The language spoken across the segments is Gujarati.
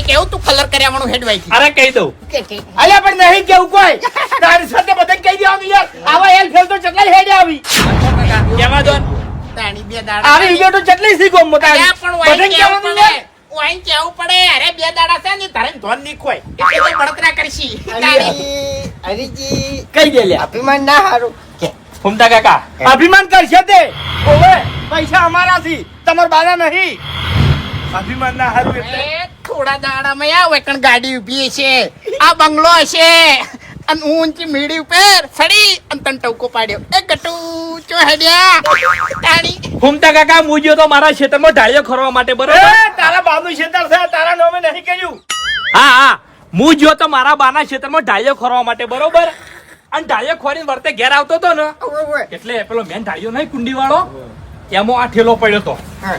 નહીં કેવું તું કલર કર્યાવાનું હેડવાઈ અરે કહી દઉં અલ્યા પણ નહીં કેવું કોઈ તારી સાથે બધા કહી દેવાનું યાર આવા હેલ ફેલ તો ચટલા હેડે આવી કેવા દો તાણી બે દાડા આવી વિડિયો તો ચટલી શીખો મોટા પણ બધા કહેવાનું પડે યાર ઓઈન કેવું પડે અરે બે દાડા છે ને તારે ધોન ની ખોય એટલે તો બળતરા કરશી હરીજી કહી દે લે અભિમાન ના હારું ફૂમતા કાકા અભિમાન કરશે તે ઓવે પૈસા અમારા થી તમાર બાના નહીં અભિમાન ના હારું એટલે એ થોડા દાડામાં આવ એકણ ગાડી ઊભી છે આ બંગલો હશે અને ઊંચી મીડી ઉપર સડી અને તન ટવકો પાડ્યો એ ગટુ ચો હેડ્યા તાણી ફૂમતા કાકા મુજ્યો તો મારા ક્ષેત્રમાં ઢાળિયો ખરવા માટે બરોબર એ તારા બાનું ક્ષેત્ર છે તારા નામે નહીં કહ્યું હા હા હું જો તો મારા બાના ક્ષેત્રમાં ઢાળિયો ખરવા માટે બરોબર અને ઢાળિયો ખોરીને વર્તે ઘેર આવતો હતો ને એટલે પેલો મેન ઢાળિયો નહીં કુંડી વાળો એમાં આ ઠેલો પડ્યો તો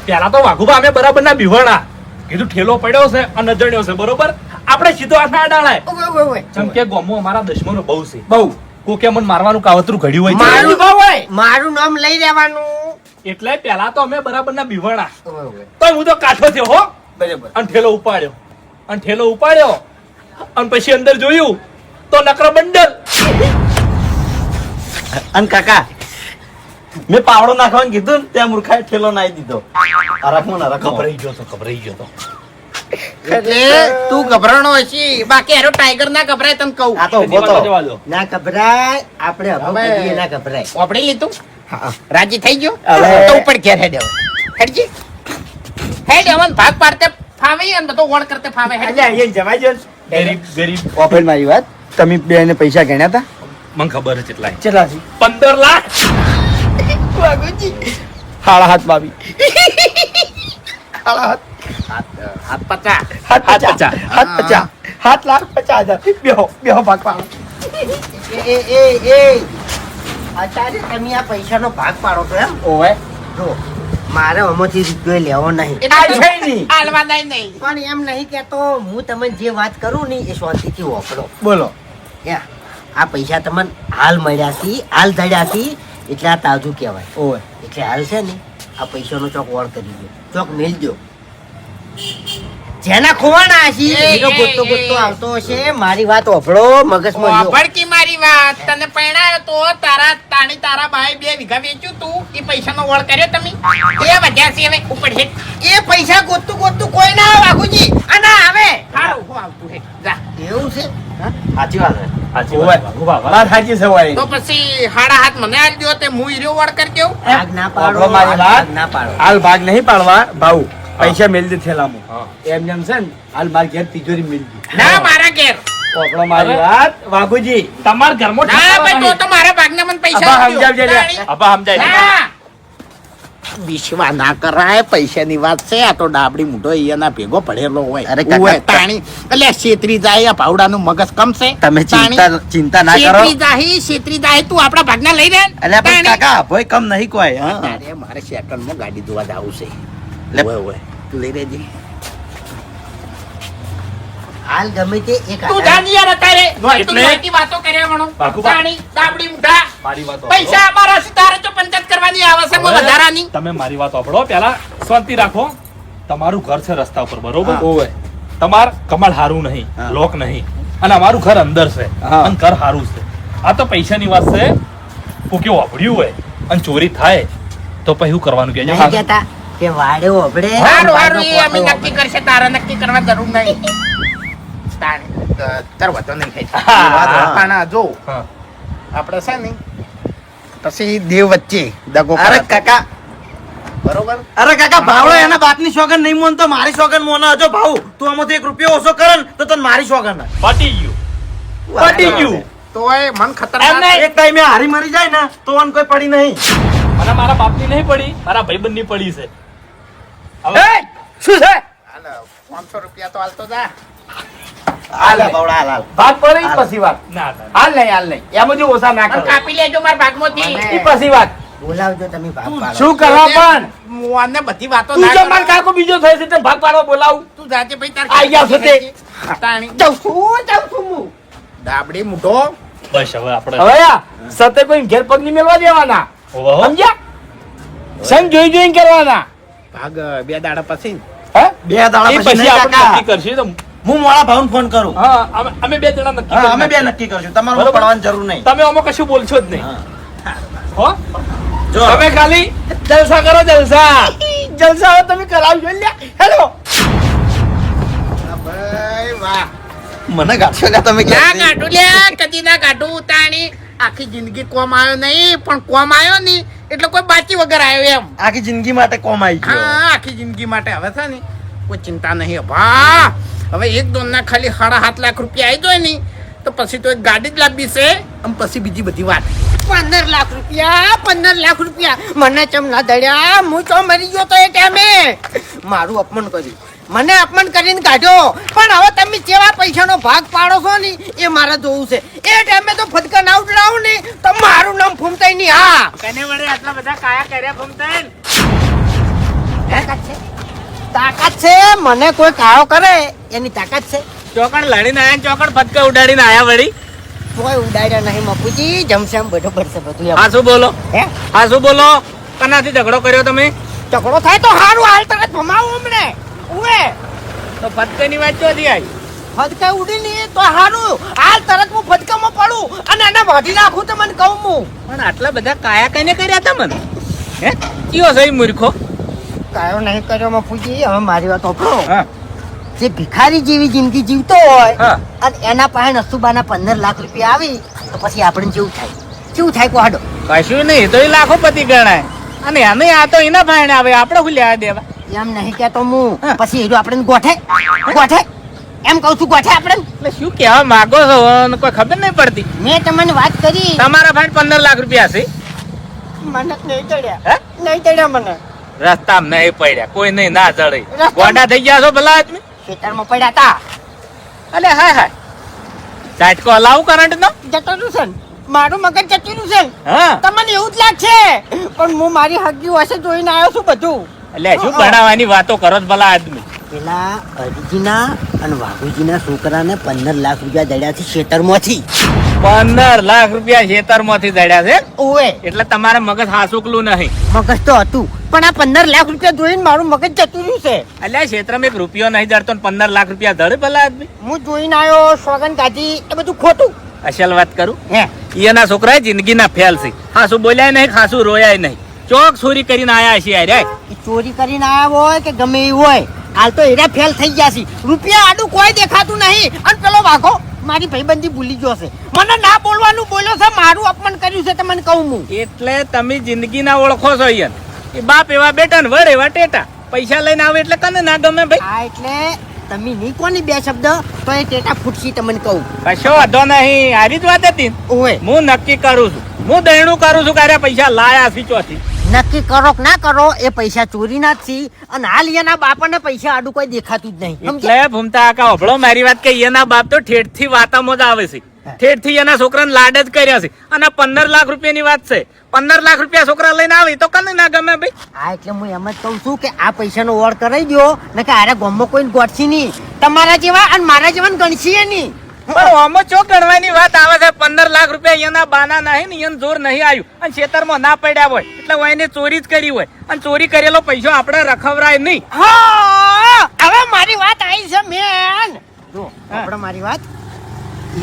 પેલા તો વાઘુબા અમે બરાબર ના બીવણા કીધું ઠેલો પડ્યો છે અને અજણ્યો છે બરોબર આપણે સીધો હાથ ના ડાળાય જેમ કે ગોમો અમારા દુશ્મનો બહુ છે બહુ કોકે મને મારવાનું કાવતરું ઘડ્યું હોય છે. મારું ભાવ હોય મારું નામ લઈ લેવાનું એટલે પેલા તો અમે બરાબર ના બીવણા તો હું તો કાઠો થયો હો બરાબર અને ઠેલો ઉપાડ્યો અને પછી અંદર જોયું તો નકરો બંડલ અને કાકા મેં પાવડો નાખવાનું કીધું ને ત્યાં મૂર્ખાએ ઠેલો નાઈ દીધો ગભરાઈ ગયો તો એટલે તું ગભરાણો હશી બાકી હારો ટાઈગર ના ગભરાય તને કહું આ તો ઉભો તો જવા દો. ના ગભરાય આપણે હવે કદીએ ના ગભરાય ઓપડી લીધું રાજી થઈ ગયો હવે- તો ઉપર ઘેર હેડ હેડજી હેડ અમન ભાગ પાડતે ફાવે અને બધો વણ કરતે ફાવે હેડ અલ્યા અહીંયા જવાય છે ગરીબ ઓફર મારી વાત તમે બે ને પૈસા ગણ્યા હતા મને ખબર છે કેટલાય કેટલા છે 15 લાખ હાડા હાથ બાવી હાડા હાથ હાથ પચા હાથ પચાસ હાથ પચાસ 7,50,000 બેહો ભાગ પાડો એ અત્યારે તમે આ પૈસાનો ભાગ પાડો છો એમ ઓવે જો મારે આમાંથી રૂપિયો લેવો નહીં આ છે નહીં હાલવા નહીં પણ એમ નહીં કેતો હું તમને જે વાત કરું ને એ શાંતિથી વાપરો બોલો આ પૈસા તમને હાલ મળ્યા છે હાલ ધડ્યા છે એટલે આ તાજું કહેવાય ઓવે એટલે હાલ છે ને આ પૈસાનો ચોક વળ કરી દો ચોક મેલ દો જેના ખોવાના હશે હીરો ગોતતો આવતો હશે મારી વાત ઓફળો મગજમાં લ્યો. ભડકી મારી વાત તને પરણાયો તો તારા ભાઈ 2 વીઘા વેચ્યું તું એ પૈસાનો વળ કર્યો તમે એ વધ્યા છે હવે ઉપર હેડ એ પૈસા ગોતતું કોઈ ના આવે બાબુજી આ ના આવે હારું હું આવતું હેડ જા એવું છે સાચી વાત છે ઓવે વાત સાચી છે વાળી તો પછી હાડા હાથ મને આલ દ્યો તે હું હીરો વળ કરી દઉં ભાગ ના પાડો ઓફળો મારી વાત. ભાગ ના પાડો હાલ ભાગ નહીં પાડવા ભાવ પૈસા મેલ દે થેલામાં એમ જેમ છે ને હાલ મારી ઘેર તિજોરી મેલ દી ના મારા ઘેર ઓફળો મારી વાત વાઘુજી તમારા ઘરમાં ના ભાઈ તો તો મારા ભાગના મને પૈસા અబ్బા, આપજો. સમજાવજે લે. તાણી. અબા સમજાય ના. વિશ્વા ના કરાય પૈસાની વાત છે આ તો ડાબડી મૂઢો અહીંયાના ભેગો પડેલો હોય અરે કાકા, ઓય, તાણી એટલે છેતરી જાય આ ભાવડાનું મગજ કમશે તમે તાણી. ચિંતા ના કરો છેતરી જાય તું આપણા ભાગના લઈ લે એટલે પણ તાણી. કાકા ભોય કમ નહીં કોઈ હા અરે મારે સેકન્ડમાં ગાડી ધોવા જવું છે લે. ઓય, લઈ લેજે હાલ ગમે તે એક તું જાની યાર અત્યારે તું એટલે? માહિતી વાતો કર્યા વણો બાકુબા. તાણી ડાબડી મૂઢા મારી વાત પૈસા અમારા સિતારે તો પંચાયત કરવાની આવે છે વધારાની તમે મારી વાત સાંભળો પેલા શાંતિ રાખો તમારું ઘર છે રસ્તા ઉપર બરોબર ઓવે તમાર કમળ હારું નહીં હા. લોક નહીં અને અમારું ઘર અંદર છે હા. અને ઘર હારું છે આ તો પૈસાની વાત છે કોકે વાપર્યું હોય અને ચોરી થાય તો પછી શું કરવાનું કે નહીં કહેતા કે વાડે ઓભળે હારું હારું એ અમે નક્કી કરશે તારે નક્કી કરવા જરૂર નહીં તાણે કરવા તો નહીં થાય હા. પણ જો હા. આપણે છે ને પછી દેવ વચ્ચે દગો અરે કરે. કાકા બરોબર અરે કાકા ભાવડો એના બાપની સોગન નહીં મોન તો મારી સોગન મોનો હજો ભાવ તું આમાંથી 1 રૂપિયો ઓછો કરે ને તો તને મારી સોગન પટી ગયું પટી ગયું તોય મન એમ ખતરનાક નહીં એક ટાઈમે હારી મરી જાય ને તો આને કોઈ પડી નહીં મને મારા બાપની નહીં પડી મારા ભાઈબંધની પડી છે હવે એ શું છે હાલ 500 રૂપિયા તો હાલતો જા હાલ ભાવડા હાલ ભાગ પડે ઈ પછી વાત ના થાય. હાલ નહીં એમ જ ઓછા ના પણ કરો કાપી લેજો મારા ભાગમાંથી મને- ઈ પછી વાત બોલાવજો તમે ભાગ પાડો શું કરવા પણ મુવાને બધી વાતો તું ના જો કરો. માર કાકો બીજો થાય છે તને ભાગ પાડવા બોલાવું તું જાજે ભાઈ તાર આઈ ગયા છો તે. તાણી જાઉં છું હું ડાબડી મૂઢો બસ હવે આપણે હવે આ સતે કોઈ ઘેર પગ નહીં મેળવા દેવાના ઓહો. સમજ્યા સંગ જોઈ કરવાના ભાગ 2 દાડા પછી હે બે દાડા એ પછી પછી નહીં આપણે કાકા નક્કી કરશું તો હું મોળા ભાઉને ફોન કરું હા અમે બે જણા નક્કી હા કરી અમે બે નાખીએ. નક્કી કરશું તમારે બરોબર. પડવાની જરૂર નહીં તમે આમાં કશું બોલશો જ નહીં હા. હો જો તમે ખાલી જલસા કરો જલસા જલસા હવે તમે કરાવજો લ્યા હેલો ભાઈ વાહ મને ગાંઠો લ્યા તમે ના કાઢું લ્યા કદી ના કાઢું ઉતાણી આખી જિંદગી કોમ આવ્યો નહીં પણ કોમ આવ્યો નહીં એટલે કોઈ બાકી વગર આવ્યો એમ આખી જિંદગી માટે કોમ આવી ગયો હા આખી જિંદગી માટે હવે છે ને કોઈ ચિંતા નહીં ભા હવે એક દોન ના ખાલી 7.5 લાખ રૂપિયા આવી જાય ને તો પછી તો એક ગાડી જ લાવવી છે અને પછી બીજી બધી વાત 15 લાખ રૂપિયા 15 લાખ રૂપિયા મને ચમ ના દળ્યા હું તો મરી ગયો તો એ ટાઈમે મારું અપમાન કર્યું મને અપમાન કરીને કાઢ્યો પણ હવે તમે કેવા પૈસાનો ભાગ પાડો છો ને એ મારે જોવું છે એ ટાઈમે તો ફટકા ના ઉડાવું ને તો મારું નામ ફૂમતાય નહીં હા કને વડે આટલા બધા કાયા કર્યા ફમતાન તાકાત છે મને કોઈ કાળો કરે એની તાકાત છે ચોકડ લડીને આયા ચોકડ ફટકા ઉડાડીને આયા વળી કોઈ ઉડાડ્યા નહીં મપુજી જમશમ બરોબર છે બધું એમ. હા શું બોલો હે હા શું બોલો કનાથી ઝઘડો કર્યો તમે ઝઘડો થાય તો હારું હાલ તરત ભમાવું અમને ઉવે તો ફટકાની વાત ચોથી આવી ફટકા ઉડી ની તો હારું હાલ તરત હું ફટકામાં પડું અને એને વાઢી નાખું તો મને કહું હું પણ આટલા બધા કાયા કઈને કર્યા તમને હે કયો છે ઈ મૂર્ખો કાયો નહીં કર્યો મફુજી હવે મારી વાત ઓપરો હા જે ભિખારી જેવી જિંદગી જીવતો હોય હા. અને એના પાસે નસુબાના 15 લાખ રૂપિયા આવી તો પછી આપણે જેવું થાય કેવું થાય કોહાડો કશું નહીં તો એ લાખોપતિ ગણાય અને એને આ તો એના ભાઈને આવે આપણે શું લેવા દેવા એમ નહીં કહેતો હું હા. પછી એ આપણે ગોઠે ગોઠે એમ કહું છું ગોઠે આપણે એટલે શું કહેવા માંગો છો અને કોઈ ખબર નહીં પડતી મેં તમને વાત કરી તમારા ભાઈ 15 લાખ રૂપિયા છે મને નહીં ચડ્યા હે નહીં ચડ્યા મને રસ્તામાં નહીં પડ્યા કોઈ નહીં ના ચડે રસ્તામાં- ગોડા થઈ ગયા છો ભલા આદમી ખેતરમાં પડ્યા હતા અલે હાય હાય ઝાટકો હલાવું કરંટ નો જતું છે ને. મારું મગજ જતું છે ને. હા તમને એવું જ લાગશે પણ હું મારી હગી વાસે જોઈને આવ્યો છું બધું એટલે શું ભણાવવાની વાતો કરો છો ભલા આદમી પેલા અરજીના અને વાઘુજીના છોકરાને 15 લાખ રૂપિયા દળ્યા છે ખેતરમાંથી 15 લાખ રૂપિયા ખેતરમાંથી દળ્યા છે ઓએ એટલે તમારે મગજ હાસુકલું નહીં મગજ તો હતું પણ આ 15 લાખ રૂપિયા જોઈને મારું મગજ જતું રહ્યું છે એટલે આ ક્ષેત્રમાં એક રૂપિયો નહીં જડતો ને 15 લાખ રૂપિયા ધડે ભલા આદમી હું જોઈને આવ્યો સોગન કાઢી એ બધું ખોટું અસલ વાત કરું હે એના છોકરા જિંદગીના ફેલ છે હાસુ બોલ્યા નહીં ખાસું રોયા નહીં ચોક ચોરી કરીને આયા છે યાર એ ચોરી કરીને આવ્યા હોય કે ગમે એ હોય હાલ તો એરા ફેલ થઈ ગયા છે રૂપિયા આડું કોઈ દેખાતું નહીં અને પેલો વાઘો મારી ભાઈબંધી ભૂલી ગયો છે મને ના બોલવાનું બોલ્યો છે મારું અપમાન કર્યું છે તમને કહું હું એટલે તમે જિંદગીના ઓળખો છો ઈયન એ બાપ એવા બેટા ને વડ એવા ટેટા પૈસા લઈને આવે એટલે કને ના ગમે ભાઈ આ એટલે તમે નહીં કોની બે શબ્દ તો એ ટેટા ફૂટશી તમને કહું કશો વાંધો નહીં આવી જ વાત હતી ને. ઓય હું નક્કી કરું છું હું દયણું કરું છું કે પૈસા લાયા છે ચોથી નક્કી કરો કે ના કરો એ પૈસા ચોરીના જ છે અને હાલ એના બાપાને પૈસા આડું કોઈ દેખાતું જ નહીં સમજ્યા? એટલે ભૂમતા કાકા હોભળો મારી વાત કે એના બાપ તો ઠેઠથી વાતામાં જ આવે છે ઠેઠથી એના છોકરાને લાડ જ કર્યા છે અને 15 લાખ રૂપિયાની વાત છે 15 લાખ રૂપિયા છોકરા લઈને આવે તો કને ના ગમે ભાઈ હા એટલે હું એમ જ કહું છું કે આ પૈસાનો ઓળ કરાઈ દો ને કે આરે ગામમાં કોઈ ગોઠશે નહીં તમારા જેવા અને મારા જેવા ગણશીએ નહીં પણ આમાં ચો ગણવાની વાત આવે છે 15 લાખ રૂપિયા એના બાના નહીં ને એને જોર નહીં આવ્યું અને ખેતરમાં ના પડ્યા હોય એટલે હું એને ચોરી જ કરી હોય અને ચોરી કરેલો પૈસો આપણે રખવરાય નહીં હા હવે મારી વાત આવી છે મેન જો આપણે મારી વાત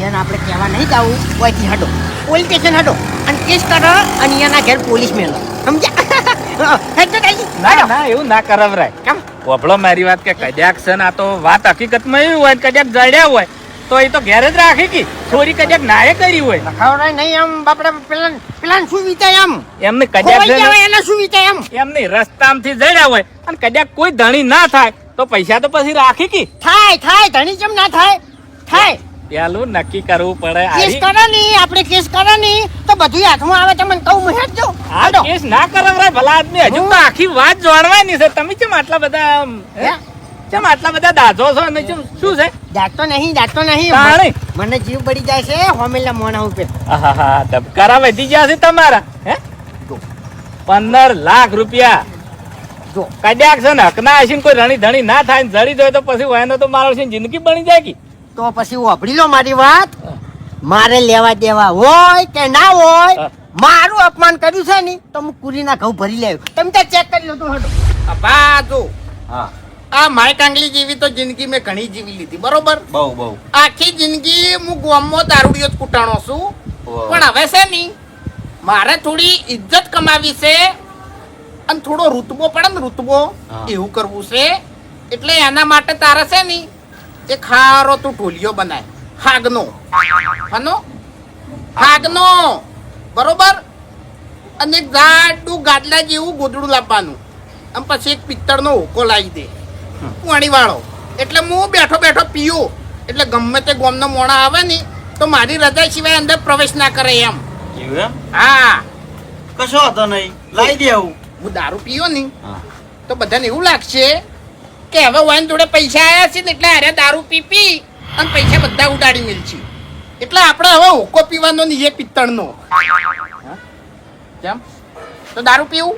એને આપણે કહેવા નહીં જાવું ઓયથી હટો પોલીસ સ્ટેશન હટો અને કેસ કરો અને એના ઘેર પોલીસ મેલો સમજ્યા હેડ ના ના એવું ના કરાવરાય કેમ હોભળો મારી વાત કે કદાચ છે ને આ તો વાત હકીકતમાં એવી હોય કદાચ જડ્યા હોય તો એ તો ઘેર જ રાખી કે ચોરી કદાચ નાએ કરી હોય લખાવરાય નહીં એમ બાપડા પેલા શું વિચાય એમ એમને કદાચ ખોવાઈ છે ગયા ને હોય એને શું વિચાય એમ એમને રસ્તામાંથી જડ્યા હોય અને કદાચ કોઈ ધણી ના થાય તો પૈસા તો પછી રાખી કે થાય ધણી કેમ ના થાય પેલું નક્કી કરવું પડે કેસ આરી- કરે ની આપણે કેસ કરે ની તો બધું હાથમાં આવે તમને કહું હું હેડ જો આ હટો. કેસ ના કરાવરાય ભલા આદમી હજુ તો આખી વાત જાણવાની છે તમે કેમ આટલા બધા આમ, હે? કેમ આટલા બધા દાજો છો અને કેમ શું છે દાટતો નહીં તાણે. મને જીવ પડી જાય છે હોમેલા મોણા ઉપર આહાહા, ધબકારા વધી ગયા છે તમારા હે 15 લાખ રૂપિયા જો કદાચ છે ને હકના હશે ને કોઈ રણી ધણી ના થાય ને જડી જાય તો પછી એનો તો મારો છે ને જિંદગી બની જાય કે તો પછી વાપરી લો મારી વાત મારે લેવા દેવા હોય કે ના હોય હા. મારું અપમાન કર્યું છે ને તો હું કુરીના ઘઉં ભરી લેવું તમે ત્યાં ચેક કરી લો તો હટો બા જો હા આ માય કાંગલી જેવી તો જિંદગી મેં ઘણી જીવી લીધી, બરોબર? બહુ બહુ આખી જિંદગી હું ગામમાં દારૂડિયો જ કૂટાણો છું. વાહ. પણ હવે છે ની મારે થોડી ઇજ્જત કમાવી છે અને થોડો ઋતબો પડે ને ઋતબો હા. એવું કરવું છે. એટલે એના માટે તારે છે ની એક ખારો તું ઢોલિયો બનાય હાગનો હાગનો બરોબર. અને એક જાડું ગાદલા જેવું ગોદડું લાવવાનું અને પછી એક પિત્તળનો હોકો લાવી દે પાણી વાળો. એટલે હું બેઠો બેઠો પીવું એટલે ગમે તે ગોમનો મોણા આવે ને તો મારી રજા સિવાય અંદર પ્રવેશ ના કરે એમ. એવું એમ હા, કશો હતો નહીં લાવી દે આવું હું દારૂ પીયો ને હા. તો બધાને એવું લાગશે કે હવે વાઈન જોડે પૈસા આવ્યા છે ને એટલે અરે દારૂ પી અને પૈસા બધા ઉડાડી મેલ છે. એટલે આપણે હવે હોકો પીવાનો ને એ પિત્તળનો. હા? કેમ તો દારૂ પીવું?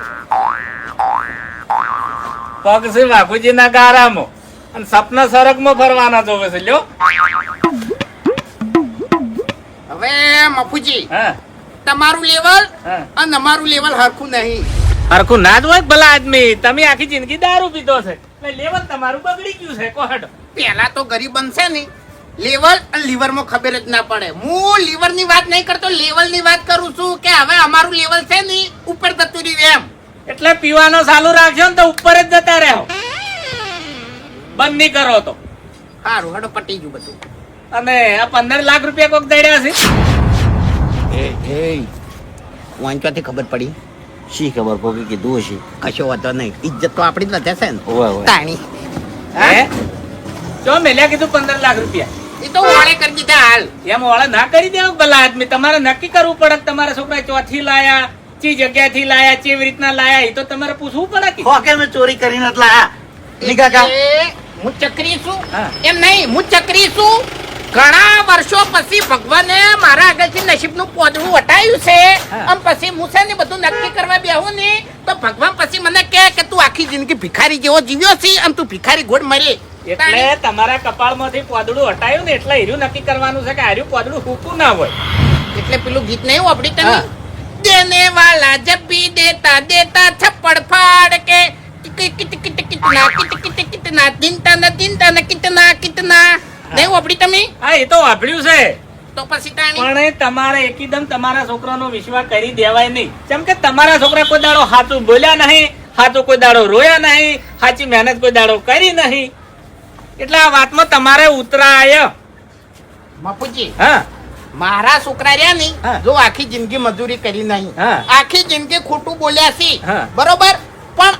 પગ છે બાપુજી ના ગારામાં અને સપના સરગમાં ફરવાના જોવે છે લ્યો. હવે મફુજી હા તમારું લેવલ હા. અને અમારું લેવલ હરખું નહીં. હરખું ના જ હોય ભલા આદમી. તમે આખી જિંદગી દારૂ પીધો છે એટલે લેવલ તમારું બગડી ગયું છે કોહડ. પહેલા તો ગરીબ બનશે ને લેવલ અને લીવરમાં ખબર જ ના પડે. હું લીવર ની વાત નહીં કરતો, લેવલ ની વાત કરું છું કે હવે અમારું લેવલ છે ને ઉપર જતું રહ્યું એમ. એટલે પીવાનો ચાલુ રાખશો ને તો ઉપર જ જતા રહો, બંધ નહીં કરો તો. સારું હડો પટી ગયું બધું. અને આ 15 લાખ રૂપિયા કોક દડ્યા છે. વાંચવાથી ખબર પડી શી ખબર કોકે કીધું હશે કશો વાંધો નહીં. ઇજ્જત તો આપણી જ વધે છે ને ઓવે ઓવે તાણી. હે ચો મેલ્યા કીધું 15 લાખ રૂપિયા એ તો વાળે કરી દીધા હાલ. એમ વાળા ના કરી દેવું ભલા આદમી. તમારે નક્કી કરવું પડે કે તમારા છોકરા ચોથી લાયા, ચી જગ્યાથી લાયા, કેવી રીતના લાયા, એ તો તમારે પૂછવું પડે કે. હોકે મેં ચોરી કરીને જ લાયા ની કાકા એટલે હું ચક્રી છું હા. એમ નહીં, હું ચક્રી છું. ઘણા વર્ષો પછી ભગવાને મારા આગળથી નસીબનું પોદડું વટાયું છે હા. અને પછી હું છે ને બધું નક્કી કરવા બેહું ને તો ભગવાન પછી મને કહે કે તું આખી જિંદગી ભિખારી જેવો જીવ્યો છે અને તું ભિખારી ગોળ મરે. એટલે તમારા કપાળમાંથી પોદડું હટાયું ને એટલે હીરું નક્કી કરવાનું છે કે હાર્યું પોદડું ફૂકું ના હોય. એટલે પેલું ગીત નહીં વાપરી તમે? હા. દેને વાલા જબ ભી દેતા દેતા થપ્પડ ફાડ કે કિતના કિતના દિનતા કિતના નહીં વાપરી તમે? હા એ તો વાપર્યું છે. તો પછી તાણી પણ તમારે એકદમ તમારા છોકરાનો વિશ્વાસ કરી દેવાય નહીં. કેમ કે તમારા છોકરા કોઈ દાડો સાચું બોલ્યા નહીં, સાચું કોઈ દાડો રોયા નહીં, સાચી મહેનત કોઈ દાડો કરી નહીં. એટલે આ વાતમાં તમારે ઉતરાય. બાપુજી હા મારા છોકરા રહ્યા નહીં હા. જો આખી જિંદગી મજૂરી કરી નહીં, હા. આખી જિંદગી ખોટું બોલ્યા છે હા. બરોબર. પણ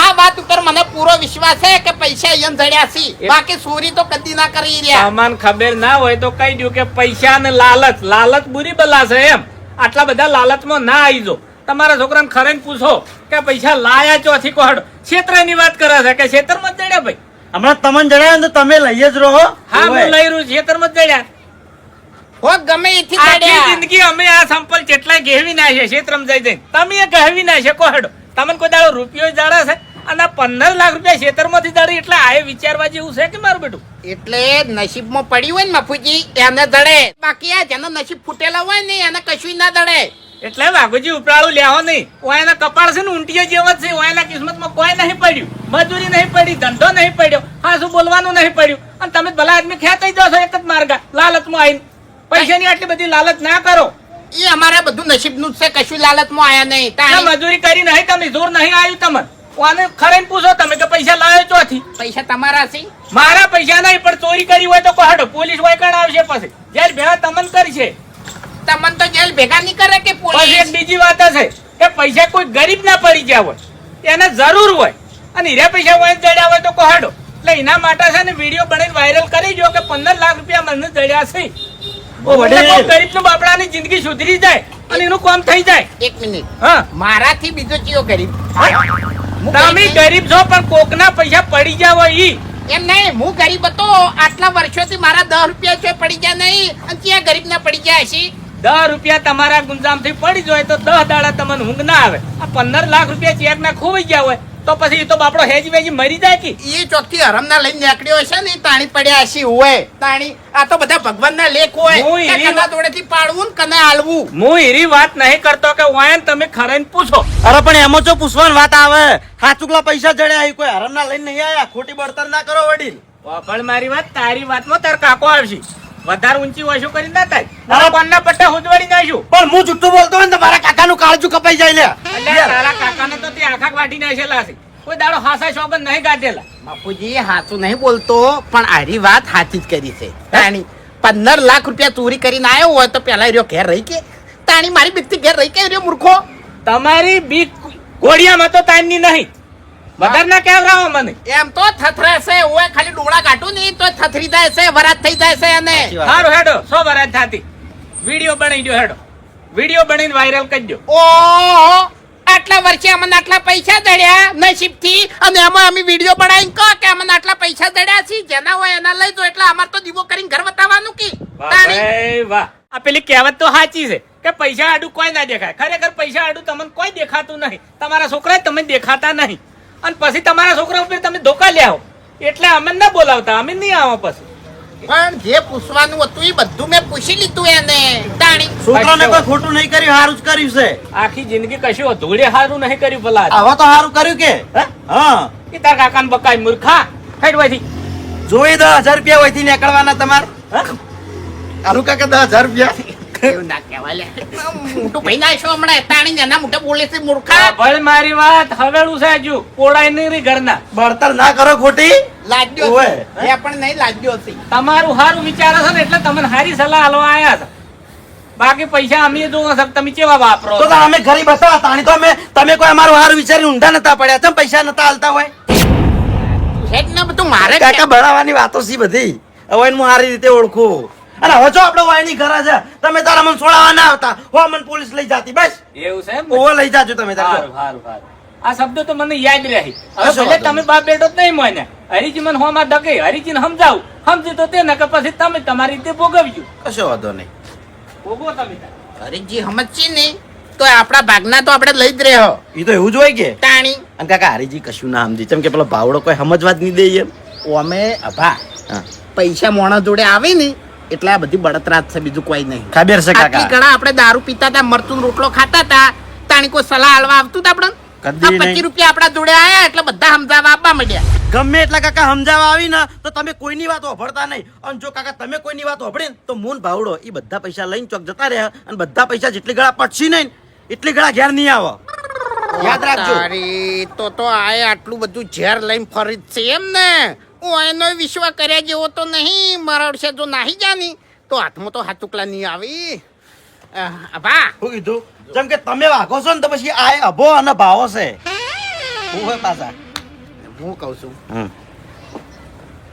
આ વાત ઉપર મને પૂરો વિશ્વાસ છે કે પૈસા અહીંયા જડ્યા છે, બાકી ચોરી તો કદી ના કરી રહ્યા. સામાન ખબર ના હોય તો કહી દઉં કે પૈસા ને લાલચ બુરી બલા છે એમ. આટલા બધા લાલચમાં ના આવી જો. તમારા છોકરાને ખરેન પૂછો કે પૈસા લાયા ચોથી કોહડ. ક્ષેત્રની વાત કરે છે કે ક્ષેત્રમાં જ જડ્યા ભાઈ. હમણાં તમને જણાવ્યું ને તો તમે લઈ જ રહો હા હું લઈ રહ્યું ક્ષેત્રમાં જ જડ્યા. હો ગમે એથી આખી જડ્યા. જિંદગી અમે આ સંપલ કેટલાય ગહેવી નાખીએ ક્ષેત્રમાં જઈ જઈને. તમે એ ગહેવી નાખીએ કોહડ. તમને કોઈ દાડો રૂપિયો જડે છે અને આ 15 લાખ રૂપિયા ક્ષેત્રમાંથી જડે એટલે આ વિચારવા જેવું છે કે મારું બેટું. એટલે નસીબમાં પડી હોય ને મફુજી એને દડે, બાકી આ જેનો નસીબ ફૂટેલા હોય ને એને કશું ના દડે. એટલે વાઘુજી ઉપરાળું લેવો નહીં. ઓયના કપાળ છે ને ઊંટિયા જેવા જ છે. ઓયના કિસ્મતમાં કોઈ નહીં પડ્યું, મજૂરી નહીં પડી, ધંધો નહીં પડ્યો, હાસું બોલવાનું નહીં પડ્યું અને તમે ભલા આદમી ખેંચાઈ જાઓ છો એક જ માર્ગા લાલચમાં આવીને. પૈસાની આટલી બધી લાલચ ના કરો. એ અમારે બધું નસીબનું જ છે, કશું લાલચમાં આયા નહીં. આ તાણી મજૂરી કરી નહીં તમે, જોર નહીં આવ્યું તમને. ઓને ખરેન પૂછો તમે કે પૈસા લાવ્યો ચોથી. પૈસા તમારા છે. મારા પૈસા નહીં પણ ચોરી કરી હોય તો કોહડો પોલીસ વાયકણ આવશે પછી જ્યારે ભેળા તમને કરશે. તમને તો જેલ ભેગા નહીં કરે કે પછી એક પોલીસ? બીજી વાત છે કે પૈસા કોઈ ગરીબ ના પડી ગયા હોય, એને જરૂર હોય અને હીરા પૈસા હોય જડ્યા હોય તો કોહડો. એટલે એના માટે છે ને વિડીયો બનાવીને વાયરલ કરી જો કે 15 લાખ રૂપિયા મને જડ્યા છે. ઓ વડીલ. ગરીબ નું બાપડાની જિંદગી સુધરી જાય અને એનું કામ થઈ જાય. એક મિનિટ, હા મારાથી બીજો ચિયો ગરીબ? હું તમે ગરીબ ગરીબ છો પણ કોકના પૈસા પડી ગયા હોય ઈ. એમ નહીં, હું ગરીબ હતો આટલા વર્ષોથી મારા 10 રૂપિયા છે પડી ગયા નહીં અને ત્યાં ગરીબ ના પડી ગયા છે. 10 રૂપિયા તમારા ગુંજામ થી પડી જાય તો 10 દાડા તમને ઊંઘ ના આવે. આ 15 લાખ રૂપિયા ચેક ના ખોવાઈ ગયા હોય તો પછી એ તો બાપડો હેજી વેજી મરી જાય કે એ ચોકથી હરમના લઈને નીકળ્યો હશે ને ઈ તાણી પડ્યા હશે હોય તાણી આ તો બધા ભગવાનના લેખ હોય હું કે એવી કના જોડેથી પાડવું ને કને હાલવું. હું એરી વાત નહીં કરતો કે વાયન તમે ખરાઈને પૂછો. અરે પણ એમાં જો પૂછવાની વાત આવે હાચુકલા પૈસા જડ્યા અહીં કોઈ હરામના લઈને નહીં આયા ખોટી બળતર ના કરો વડીલ. પણ મારી વાત તારી વાતમાં તાર કાકો આવશે વધારે ઊંચી વસ્તુ કરી ના થાય કોણના પટ્ટા હુજવાડી નાખ્યું. પણ હું જુઠ્ઠું બોલતો હોય ને તો મારા કાકાનું કાળજું કપાઈ જાય લે. એટલે તારા કાકાને તો તે આખા વાટી નાખેલા છે કોઈ દાડો હાસા શોગન નહીં ગાધેલા. બાપુજી હાચું નહીં બોલતો પણ આરી વાત સાચી જ કરી છે તાણી 15 લાખ રૂપિયા ચોરી કરીને આવ્યો હોય તો પેલા રહ્યો ઘેર રહી કે તાણી મારી બીકથી ઘેર રહી કે રહ્યો મૂર્ખો. તમારી બીક ઘોડિયામાં તો તાનની નહીં વધારે ના કેવરાવો મને. એમ તો થથરાશે હોય ખાલી ડોળા કાઢું નહીં તો થથરી જાય છે વરાત થઈ જાય છે અને સારું હેડો 100 વરાજ થાતી વિડીયો બનાવી દો હેડો વિડીયો બનાવીને વાયરલ કરી દો. ઓહો આટલા વર્ષે અમને આટલા પૈસા દળ્યા નસીબથી અને એમાં અમે વિડીયો બનાવીને કહો કે અમને આટલા પૈસા દળ્યા છે જેના હોય એના લઈ દો એટલે અમાર તો દીવો કરીને ઘર બતાવવાનું કે તાણી. ભાઈ વાહ આ પેલી કહેવત તો સાચી છે કે પૈસા આડું કોઈ ના દેખાય. ખરેખર પૈસા આડું તમને કોઈ દેખાતું નહીં. તમારા છોકરા તમે દેખાતા નહીં અને પછી તમારા છોકરા ઉપર તમે ધોકા લે આવો એટલે અમે ના બોલાવતા અમે નહીં આવો પછી. પણ જે પૂછવાનું હતું એ બધું મેં પૂછી લીધું એને તાણી. છોકરાને કોઈ ખોટું નહીં કર્યું સારું જ કર્યું છે. આખી જિંદગી કશું ધૂળે હારું નહીં કર્યું ભલા. હવે તો સારું કર્યું કે હા એ તાર કાકાને બકાઈ મૂર્ખા હેડવાથી જોઈ 10,000 રૂપિયા વહીથી નીકળવાના તમારે સારું કાકા 10,000 રૂપિયા એવું ના કહેવાય લે. મોટું ભાઈ ના છો હમણાં તાણી ને એના મોઢે બોલે છે મૂર્ખા. ભલે મારી વાત હવેલું છે હજુ પોળાય નહીં રહી ઘરના. બળતર ના કરો ખોટી. લાજ્યો ઓય. છે એ પણ નહીં લાજ્યો છે. તમારું સારું વિચાર હશે ને એટલે તમને સારી સલાહ આલવા આયા છે. બાકી પૈસા અમે જોવો છો તમે કેવા વાપરો તો છો. અમે ગરીબ હતા તાણી તો અમે તમે કોઈ અમારું હારું વિચારી ઊંધા નતા પડ્યા ચમ પૈસા નતા હાલતા હોય. હેડ ને બધું મારે જ કાકા ભણાવવાની વાતો સી બધી હવે હું સારી રીતે ઓળખું. અને હવે જો આપડે વાયની ઘરે છે તમે તારા મને છોડાવવા ના આવતા હો મને પોલીસ લઈ જાતી બસ એવું છે એમ? ઓવો લઈ જાજો તમે તારા. સારું સારું સારું આ શબ્દો તો મને યાદ રહી. હવે કશો ભલે વાંધો તમે બાપ બેટો જ નહીં મોને હરીજી મને હોમાં દકે હરીજીને સમજાવું સમજી તો તે ને કે પછી તમે તમારી રીતે ભોગવજો. કશો વાંધો નહીં. ભોગવો તમે તાર. હરીજી સમજશે ને તો આપણા ભાગના તો આપણે લઈ જ રહ્યો ઈ તો એવું જ હોય કે તાણી. અને કાકા હરીજી કશું ના સમજી ચમ કે પેલો ભાવડો કોઈ સમજવા જ નહીં દે એમ. અમે અભા હા. પૈસા મોણા જોડે આવે ને એટલે આ બધી બળતરા જ છે બીજું કોઈ નહીં. ખબર છે આટલી કાકા ઘણા આપણે દારૂ પીતા હતા મરચું રોટલો ખાતા હતા તાણી કોઈ સલાહ આલવા આવતું તું આપણે કદી નહીં. 25 રૂપિયા આપણા જોડે આયા એટલે બધા સમજાવવા આપવા માંડ્યા. ગમે એટલા કાકા સમજાવવા આવી ને તો તમે કોઈની વાત હોભળતા નહીં અને જો કાકા તમે કોઈની વાત હોભળે ને તો મૂન ભાવડો એ બધા પૈસા લઈને ચોક જતા રહ્યા અને બધા પૈસા જેટલી ગળા પડશે નહીં એટલી ગળા ઘેર નહીં આવે. યાદ રાખજો. તારી તો આએ આટલું બધું ઝેર લઈને ફરી જ છે એમ ને. હું એનો વિશ્વાસ કર્યા જેવો તો નહીં મારા વર્ષે જો નાહી જાની તો હાથમાં તો હાથુકલા નહીં આવી. અભા શું કીધું જેમ કે તમે વાઘો છો ને તો પછી આ અભો અને ભાવો છે હું હોય પાછા હું કહું છું હમ.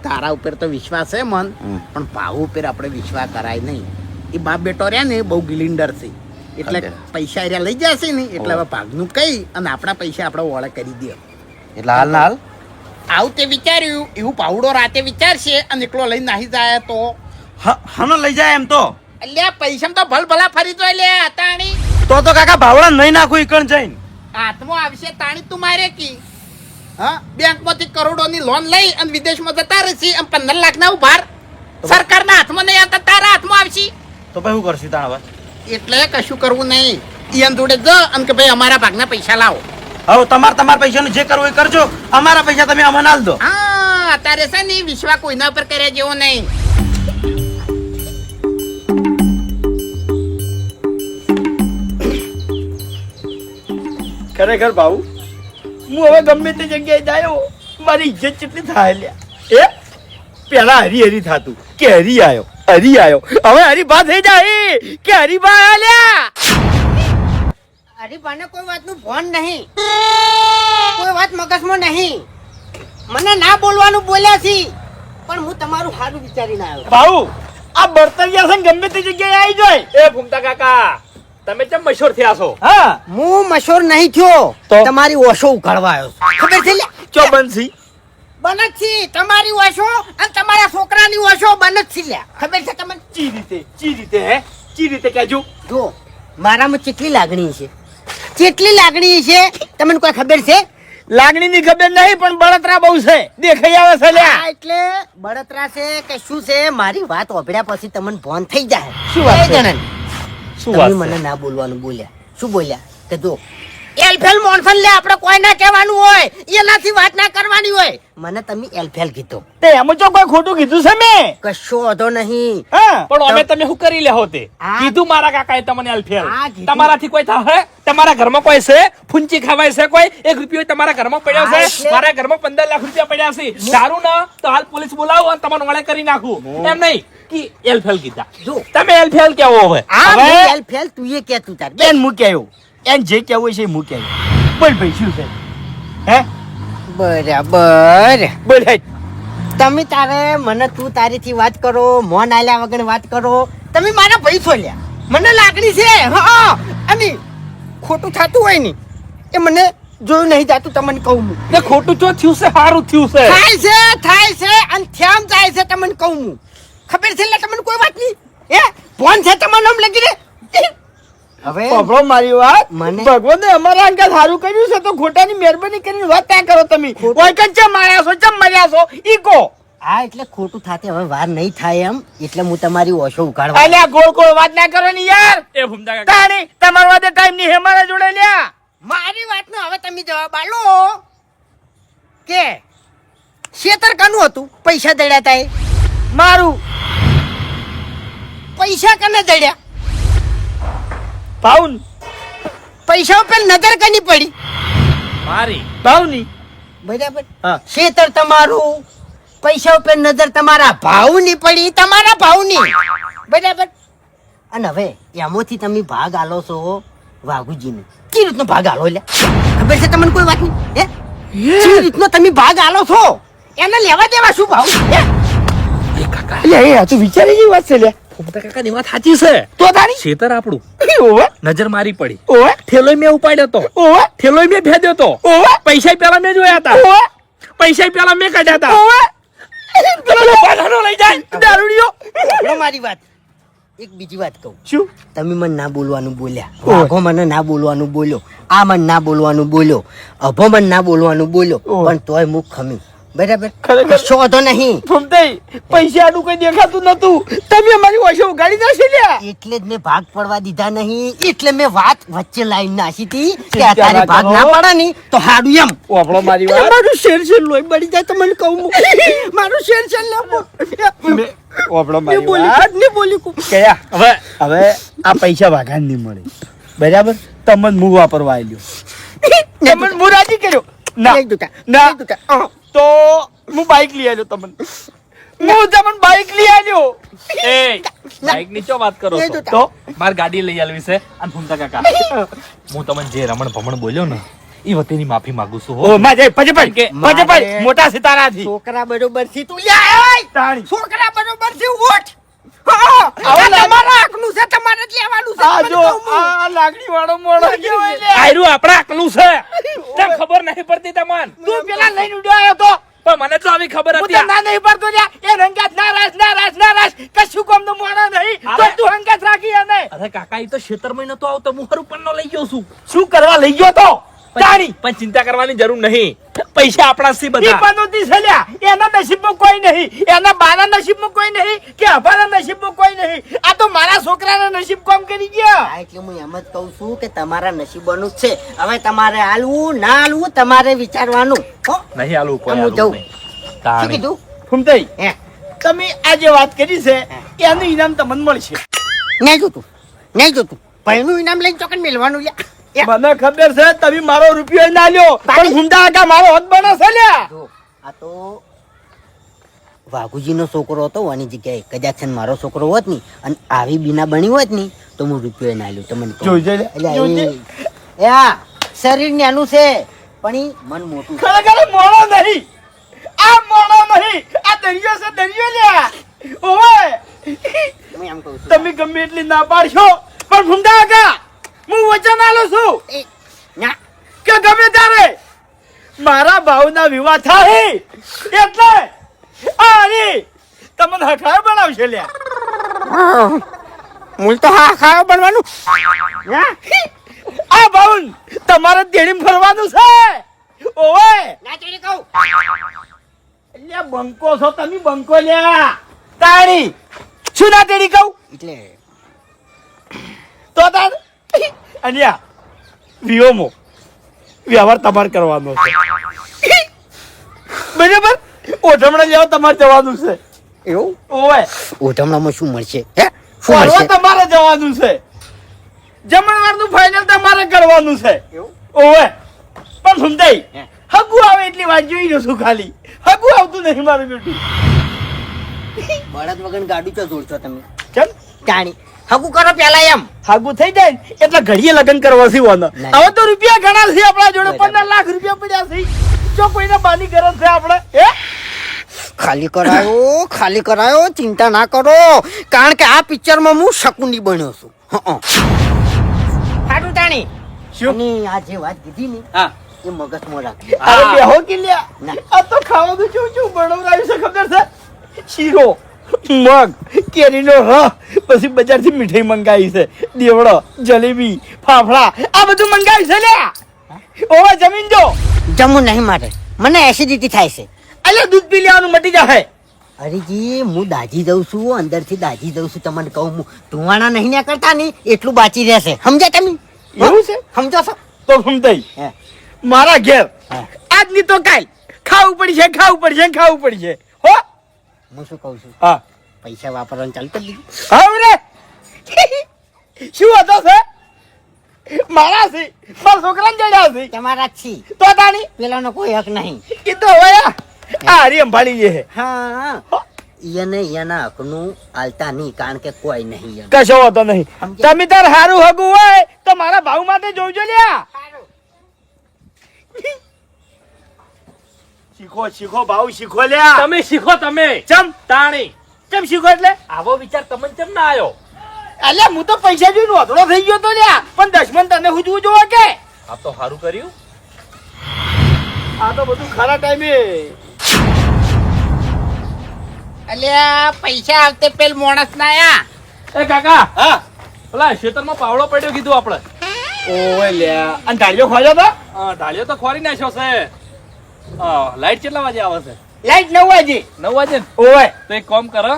તારા ઉપર તો વિશ્વાસ છે મન પણ ભાવ ઉપર આપણે વિશ્વાસ કરાય નહીં. એ બાપ બેટો રહ્યા ને બહુ ગિલિન્ડર છે એટલે Okay. પૈસા એરિયા લઈ જશે ને એટલે હવે ભાગનું કઈ અને આપણા પૈસા આપણે ઓળખ કરી દે. એટલે હાલ ના હાલ આવું તે વિચાર્યું એવું પાવડો રાતે વિચારશે અને એકલો લઈને નાહી જાય તો હનો લઈ જાય એમ તો અલ્યા પૈસા તો ભલ ભલા ફરી જોઈ લે તાણી તો કાકા ભાવડા નહીં નાખું ઈકણ જઈને હાથમાં આવશે તાણી તું મારે કી હા બેંકમાંથી કરોડોની લોન લઈ અને વિદેશમાં જતા રહેશે અને 15 લાખના ઉભાર સરકારના હાથમાં નહીં આવતા તારા હાથમાં આવશે તો ભાઈ શું કરશું તાણ હવે એટલે કશું કરવું નહીં ઈયન જોડે જ અને કે ભાઈ અમારા ભાગના પૈસા લાવો. હવે તમારા પૈસાનું જે કરવું એ કરજો અમારા પૈસા તમે અમને આલ દો. હા અત્યારે છે ને વિશ્વાસ કોઈના પર કર્યા જેવો નહીં. ખરેખર ભાऊ હું હવે ગમે તે જગ્યાએ જાયો મારી ઇજ્જત કેટલી થાય લ્યા એ પેલા હરી થાતું કે હરી આયો હવે હરીભા થઈ જાય કે હરીભા આલ્યા હરીભાને કોઈ વાતનું ભાન નહીં કોઈ વાત મગજમાં નહીં મને ના બોલવાનું બોલ્યા છે પણ હું તમારું સારું વિચારીને આવ્યો. ભાऊ આ બર્તનિયા છે ને ગમે તે જગ્યાએ આવી જાય એ ભૂમતા કાકા તમે કેમ મશહૂર થયા છો? હા હું મશહૂર નહીં થયો તો? તમારી ઓશો ઉઘાડવા આવ્યો છું. ખબર છે લે? ચો બંસી બને જ છે તમારી ઓશો અને તમારા છોકરાની ઓશો બને જ છે લ્યા. ખબર છે તમને? ચી રીતે કહેજો જો મારામાં કેટલી લાગણી છે તમને કોઈ ખબર છે લાગણીની ખબર નહીં પણ બળતરા બહુ છે દેખાઈ આવે છે લ્યા આ એટલે બળતરા છે કે શું છે મારી વાત ઓભળ્યા પછી તમને ભોન થઈ જાય શું વાત એ છે? જણાને. શું તમે વાત મને ના બોલવાનું બોલ્યા શું બોલ્યા કે જો એલફેલ મોનફન લે આપણે કોઈ ના કહેવાનું હોય એનાથી વાત ના કરવાની હોય મને તમે એલફેલ કીધો તે એમાં જો કોઈ ખોટું કીધું છે મેં કશો વાંધો નહીં હા પણ અમે તમે શું કરી લેહો તે આ- કીધું મારા કાકાએ તમને અલ્ફેલ આ કીધું. તમારાથી કોઈ થાય તમારા ઘરમાં કોઈ છે ફૂંચી ખાવાય છે કોઈ 1 રૂપિયો તમારા ઘરમાં પડ્યો આ છે એટલે- મારા ઘરમાં 15 લાખ રૂપિયા પડ્યા છે સારું ના તો હાલ પોલીસ બોલાવો અને તમને વળે કરી નાખું એમ નહીં કે એલફેલ કીધા જો. તમે એલફેલ કેવો હવે આ હવે- હું એલફેલ તું એ કે તું તાર બેન મૂક્યો એન જે કેવું છે એ મૂક્યો બોલ ભાઈ શું છે હે બરાબર બોલ હે તમે તારે મને તું તારીથી વાત કરો મોન આલ્યા વગર વાત કરો તમે મારા ભાઈ છો લ્યા મને લાગણી છે હા અને ખોટું થતું હોય ને એ મને જોયું નહીં જાતું તમને કહું હું તે ખોટું ચો થયું છે સારું થયું છે થાય છે અને થ્યામ જાય છે તમને કહું હું ખબર છે એટલે તમને કોઈ વાત નહીં હે ફોન છે તમને આમ લગી રે હવે પકડો મારી વાત મને- ભગવાને અમારા અંગે સારું કર્યું છે તો ખોટાની મહેરબાની કરીને વાત ત્યાં કરો તમે ખોટું- કોઈ કન ચમ માર્યા છો ચમ મર્યા છો ઈ કહો હા એટલે ખોટું થાતે હવે વાર નહીં થાય એમ એટલે હું તમારી ઓછો ઉગાડવા અલ્યા ગોળ ગોળ વાત ના કરો ને યાર એ ભૂમતા કાકા તાણી તમારા વાદે ટાઈમ ની હેમારા જોડે લ્યા મારી વાતનો હવે તમે જવાબ આલો કે શેતર કાનું હતું પૈસા દડ્યા તા એ મારું પૈસા કને દડ્યા પાઉન પૈસા ઉપર નજર કની પડી મારી પાઉની બરાબર હા શેતર તમારું પૈસા ઉપર નજર તમારા ભાવની પડી તમારા ભાવની બરાબર અને હવે એમાંથી તમે ભાગ આલો છો વાઘુજીને કઈ રીતનો ભાગ આલો લે ખબર છે તમને કોઈ વાત નહીં હે કઈ રીતનો તમે ભાગ આલો છો એને લેવા દેવા શું ભાવ હે એ કાકા અલ્યા એ આ તો વિચારી જેવી વાત છે લ્યા ભૂમતા કાકાની વાત સાચી છે તો તારી ખેતર આપણું ઓવે નજર મારી પડી ઓવે ઠેલોય મેં ઉપાડ્યો તો ઓવે ઠેલોય મેં ભેદ્યો તો ઓવે પૈસા પેલા મેં જોયા હતા ઓવે પૈસા પેલા મેં કાઢ્યા હતા ઓવે પેલો બાધાનો લઈ જાય દારૂડિયો સાંભળો મારી વાત એક બીજી વાત કહું શું તમે મને ના બોલવાનું બોલ્યા વાઘો મને ના બોલવાનું બોલ્યો આ મને ના બોલવાનું બોલ્યો અભો મને ના બોલવાનું બોલ્યો ઓહ. પણ તોય મુખ ખમ્યું બરાબર ખરેખર. કશો વાંધો નહીં ફૂમતાઈ પૈસાનું કઈ દેખાતું નતું તમે અમારી ઓછો ઉગાડી નાખી લ્યા એટલે જ મેં ભાગ પડવા દીધા નહીં એટલે મેં વાત વચ્ચે લાઈન નાખી હતી કે ચિંતા અત્યારે ના ભાગ કરો. ના પડે ને તો હાડું એમ ઓપડો મારી વાત મારું શેર શેર લોહી બળી જાય તો મને કહું મારું શેર શેર લે ઓપડો મારી વાત ને બોલી કયા હવે હવે આ પૈસા વાઘાન નહીં મળે બરાબર તમને હું વાપરવા આવ્યો તમને હું રાજી કર્યો ના નહીં દુકા, ના નહીં દુકા. તો હું બાઈક લઈ આવ્યો તમને હું તમને બાઈક લઈ આવ્યો એ બાઈક ની ચો વાત કરો એ છો તો તો માર ગાડી લઈ આલવી છે અને ભૂમતા કાકા હું તમને જે રમણ ભમણ બોલ્યો ને એ વતીની માફી માંગુ છું હો. ઓ માજે પજે પજ કે પજે પજ મારે- મોટા સિતારાથી છોકરા બરોબર થી તું લ્યા તાણી છોકરા બરોબર થી ઉઠ હા, આ તમારા હકનું છે તમારે જ લેવાનું છે આ તમને જો કહું હું. આ લાગણી વાળો મોળો કેવાય લે આયરું આપણા આકલું છે તને ખબર નહીં પડતી તમને તું પેલા લઈને ઉડ્યો આવ્યો તો પણ મને તો આવી ખબર હું હતી તો ના નહીં પડતો લ્યા એ રંગાત નારાજ કશું કોમ તો મોણા નહીં તો અરે. તું હંગાત રાખી અને અરે કાકા ઈ તો ખેતરમાં નતો આવતો હું હરું પણ લઈ ગયો છું શું કરવા લઈ ગયો તો તાણી પણ ચિંતા કરવાની જરૂર નહીં પૈસા આપણા સી ઈ બધા પનોતી છે લ્યા એના નસીબમાં કોઈ નહીં એના બાના નસીબમાં કોઈ નહીં કે અભાના નસીબમાં કોઈ નહીં આ તો મારા છોકરાના નસીબ કામ કરી ગયા હા, એટલે હું એમ જ કહું છું કે તમારા નસીબોનું જ છે હવે તમારે હાલવું ના હાલવું તમારે વિચારવાનું હો નહીં આલું કોઈ હું આલું જઉં. નહીં શું તાણી. કીધું ફૂમતાઈ હે તમે આ જે વાત કરી છે એનું ઇનામ તમને મળશે નહીં જોતું નહીં જોતું પહેલું ઇનામ લઈને ચોકન મેળવાનું લ્યા મને ખબર છે તમે મારો રૂપિયો ના લ્યો પણ ગુંડા આગા મારો હદ બને છે લ્યા જો આ તો વાઘુજીનો છોકરો હતો આની જગ્યાએ કદાચ છે ને મારો છોકરો હોત ની અને આવી બીના બની હોત ની તો હું રૂપિયો ના લ્યો તમને કહું. જોઈજે લે, એટલે જોઈજે. એ આ શરીર નાનું છે પણ ઈ મન મોટું છે. ખરેખર મોણો નહીં આ મોણો નહીં આ દરિયો છે દરિયો લ્યા ઓય હું એમ કહું છું તમે ગમે એટલી ના પાડશો પણ ગુંડા આગા હું વચન આલું છું એ, ના કે ગમે ત્યારે મારા ભાવના વિવાહ થાય એટલે આની તમને હખાયો બનાવશે લ્યા મૂળ તો હા ખાવા બનવાનું આ ભાઉન તમારે તેડી ફરવાનું છે ઓય ના તેડી કહું અલ્યા બંકો છો તમે બંકો લ્યા તાણી શું ના તેડી કહું એટલે તો તાર અલ્યા વિયોમો વ્યવહાર તમારે કરવાનો છે બરાબર ઓઢમણા લેવા તમારે જવાનું છે એવું ઓય ઓઢમણામાં શું મળશે હે શું ફરવા મળશે તમારે જવાનું છે જમણવારનું ફાઇનલ તમારે કરવાનું છે એવું ઓય પણ સુનતાઈ હે. હગુ આવે એટલી વાત જોઈ રહ્યો છું ખાલી હગુ આવતું નહીં મારું બેટું બળદ વગર ગાડું ચો જોડશો તમે ચલ જાણી હગું કરો પેલા એમ હાગુ થઈ જાય ને એટલે ઘડીએ લગ્ન કરવા છે વાના નહીં. હવે તો રૂપિયા ઘણા છે આપણા જોડે બરાબર. 15 લાખ રૂપિયા પડ્યા છે જો કોઈને બાની ગરજ છે આપણે હે ખાલી કરાયો ચિંતા ના કરો કારણ કે આ પિક્ચરમાં હું શકુની બન્યો છું સારું તાણી શું? અને આ જે વાત કીધી ને હા એ મગજમાં રાખ અરે બેહો કે લ્યા ના. આ તો ખાવાનું શું બનાવરાયું છે ખબર છે શીરો મગ કેરીનો રસ પછી બજારથી મીઠાઈ મંગાવી છે દેવડો જલેબી ફાફડા આ બધું મંગાવ્યું છે લ્યા ઓવા જમીન જો જમવું નહીં મારે મને એસિડિટી થાય છે અલ્યા દૂધ પી લેવાનું મટી જાય અરેજી હું દાજી દઉં છું અંદરથી દાજી દઉં છું તમને કહું હું ધુવાણા નહીં ના કરતા ને એટલું બાચી રહેશે સમજ્યા તમે એવું છે સમજો છો તો સમજાઈ હે. મારા ઘેર હા. આજની તો કાલ ખાવું પડશે હો હું શું કહું છું હા પૈસા વાપરવાનું ચાલુ કરી દીધું હવે રે શું હતો છે મારા છે મારા છોકરાને જડ્યા છે તમારા જ છી તો તાણી પેલાનો કોઈ હક નહીં એ તો હવે આ હરી અંભાળી જે છે હા એને એના હકનું આલતા નહીં કારણ કે કોઈ નહીં એમ. કશો હોતો નહીં સમજ્યા? તમે તાર હારું હગું હોય તો મારા ભાવ માટે જોજો લ્યા શીખો ભાવ શીખો લ્યા તમે શીખો તમે ચમ તાણી ચમ શીખો એટલે આવો વિચાર તમને કેમ ના આવ્યો અલ્યા હું તો પૈસા જોઈને વાધડો થઈ ગયો તો લ્યા પણ દશમન તને હુજવું જોવા કે આ તો સારું કર્યું આ તો બધું ખરા ટાઈમે અલ્યા પૈસા આવતે પેલ માણસ ના આયા એ કાકા હા પેલા ખેતરમાં પાવડો પડ્યો કીધું આપણે ઓય લ્યા અને ઢાળિયો ખોલ્યો તો ઢાળિયો તો ખોરી નાખ્યો છે લાઈટ કેટલા વાગે આવે છે લાઈટ 9 વાગે 9 વાગે ને ઓય તો એક કામ કરો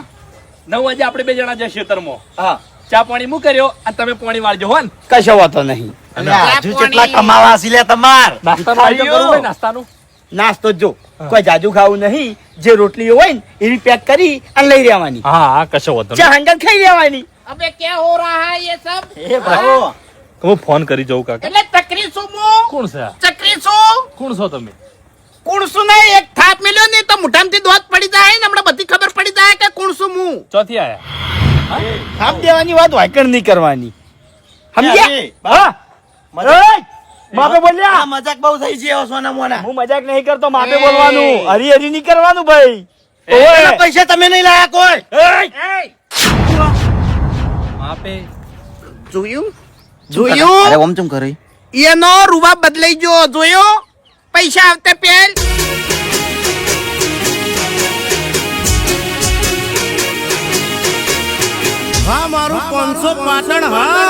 9 વાગે આપણે બે જણા જઈએ ખેતરમાં હા ચા પાણી મૂક કર્યો અને તમે પાણી વાળજો હો ને કશો વાતો નહીં અલ્યા, હજુ પાણી- કેટલા કમાવા છે લ્યા તમાર નાસ્તાનું આયોજન કરવું હોય નાસ્તાનું નાસ્તો જો કોઈ જાજુ ખાવું નહીં જે રોટલીઓ હોય ને એવી પેક કરી અને લઈ રહેવાની હા કશો વાંધો ચા હંગર ખાઈ લેવાની અબે ક્યાં હો રહા હે ये सब એ ભાવો હું ફોન કરી જઉં કાકા એટલે ચકરી શું હું કોણ છે આ? ચકરી શું કોણ છો તમે કુણસું નહીં એક થાપ મેલ્યો ને તો મુઠામથી દોત પડી જાય ને હમણાં બધી ખબર પડી જાય કે કુણસું હું ચોથી આયા થાપ દેવાની વાત વાયકણ નહીં કરવાની સમજ્યા હા માપે બોલ્યા મજાક બહુ થઈ છે સોના મોના હું મજાક નહીં કરતો માપે બોલવાનું હરી હરી નહીં કરવાનું ભાઈ ઓય પૈસા તમે નહીં લાયા કોઈ માપે જોયું અરે જોયું ઓમ ચમ કરે એનો રૂવા બદલાઈ ગયો જોયો પૈસા આવતે પેલ હા મારું 500 પાટણ હા